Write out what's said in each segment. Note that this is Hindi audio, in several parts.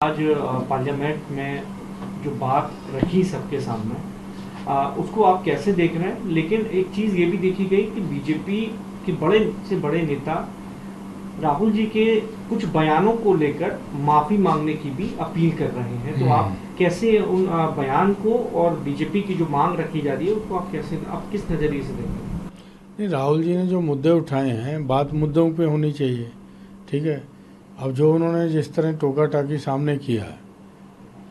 आज पार्लियामेंट में जो बात रखी सबके सामने, उसको आप कैसे देख रहे हैं? लेकिन एक चीज़ ये भी देखी गई कि बीजेपी के बड़े से बड़े नेता राहुल जी के कुछ बयानों को लेकर माफ़ी मांगने की भी अपील कर रहे हैं। तो आप कैसे उन बयान को और बीजेपी की जो मांग रखी जा रही है उसको आप किस नज़रिए से देखें? नहीं, राहुल जी ने जो मुद्दे उठाए हैं, बात मुद्दों पे होनी चाहिए। ठीक है। अब जो उन्होंने जिस तरह टोका टाकी सामने किया,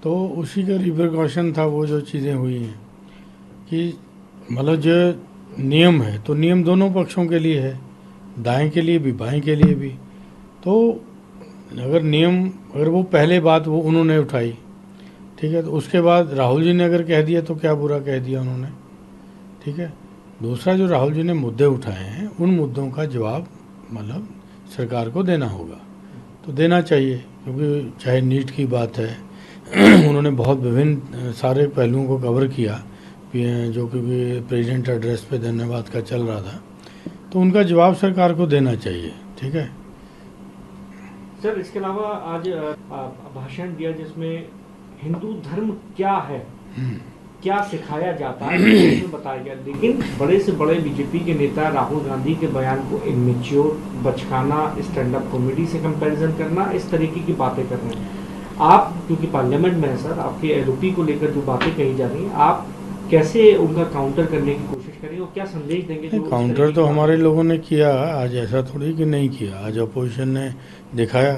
तो उसी का रिपरकॉशन था वो जो चीज़ें हुई हैं कि मतलब जो नियम है, तो नियम दोनों पक्षों के लिए है, दाएं के लिए भी बाएं के लिए भी। तो अगर वो पहले बात वो उन्होंने उठाई, ठीक है, तो उसके बाद राहुल जी ने अगर कह दिया तो क्या बुरा कह दिया उन्होंने। ठीक है। दूसरा, जो राहुल जी ने मुद्दे उठाए हैं, उन मुद्दों का जवाब मतलब सरकार को देना होगा, तो देना चाहिए। क्योंकि चाहे नीट की बात है उन्होंने बहुत विभिन्न सारे पहलुओं को कवर किया, जो कि प्रेसिडेंट एड्रेस पे धन्यवाद का चल रहा था, तो उनका जवाब सरकार को देना चाहिए। ठीक है। सर, इसके अलावा आज भाषण दिया जिसमें हिंदू धर्म क्या है, क्या सिखाया जाता है, इसमें बताया गया। लेकिन बड़े से बड़े बीजेपी के नेता राहुल गांधी के बयान को इमेच्योर, बचकाना, स्टैंड अप कॉमेडी से कंपैरिजन करना, इस तरीके की बातें कर रहे हैं। आप क्योंकि पार्लियामेंट में है सर, आपके एलओपी को लेकर जो बातें कही जा रही हैं, आप कैसे उनका काउंटर करने की कोशिश करेंगे और क्या संदेश देंगे? जो काउंटर तो हमारे लोगों ने किया आज, ऐसा थोड़ी कि नहीं किया। आज अपोजिशन ने दिखाया।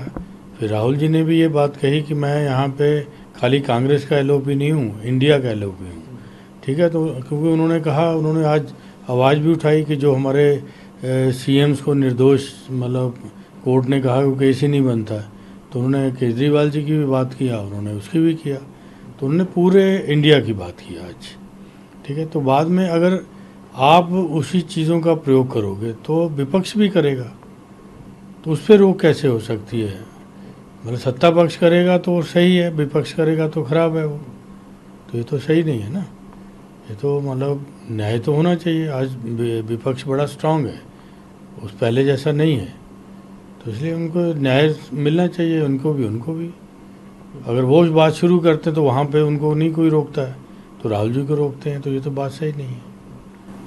फिर राहुल जी ने भी ये बात कही कि मैं यहाँ पे खाली कांग्रेस का एलओपी नहीं हूँ, इंडिया का एलओपी हूँ। ठीक है। तो क्योंकि उन्होंने कहा, उन्होंने आज आवाज़ भी उठाई कि जो हमारे सीएम्स को निर्दोष मतलब कोर्ट ने कहा कि केस ही नहीं बनता है, तो उन्होंने केजरीवाल जी की भी बात किया, उन्होंने उसकी भी किया। तो उन्होंने पूरे इंडिया की बात की आज। ठीक है। तो बाद में अगर आप उसी चीज़ों का प्रयोग करोगे तो विपक्ष भी करेगा, तो उस पर रोक कैसे हो सकती है? मतलब सत्ता पक्ष करेगा तो सही है, विपक्ष करेगा तो खराब है वो। तो ये तो सही नहीं है ना। ये तो मतलब न्याय तो होना चाहिए। आज विपक्ष बड़ा स्ट्रांग है, उस पहले जैसा नहीं है, तो इसलिए उनको न्याय मिलना चाहिए, उनको भी। अगर वो बात शुरू करते हैं तो वहाँ पे उनको नहीं कोई रोकता है, तो राहुल जी को रोकते हैं, तो ये तो बात सही नहीं है।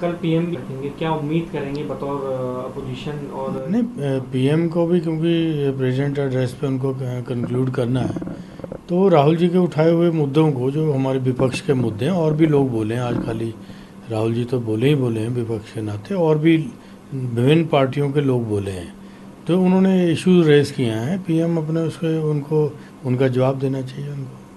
कल पीएम भी रखेंगे, क्या उम्मीद करेंगे बतौर अपोजिशन? और नहीं, पीएम को भी क्योंकि प्रेसिडेंट एड्रेस पे उनको कंक्लूड करना है, तो राहुल जी के उठाए हुए मुद्दों को, जो हमारे विपक्ष के मुद्दे हैं, और भी लोग बोले हैं आज, खाली राहुल जी तो बोले ही बोले हैं विपक्ष के नाते, और भी विभिन्न पार्टियों के लोग बोले हैं, तो उन्होंने इश्यूज रेज किए हैं। पीएम अपने उसके उनको उनका जवाब देना चाहिए उनको।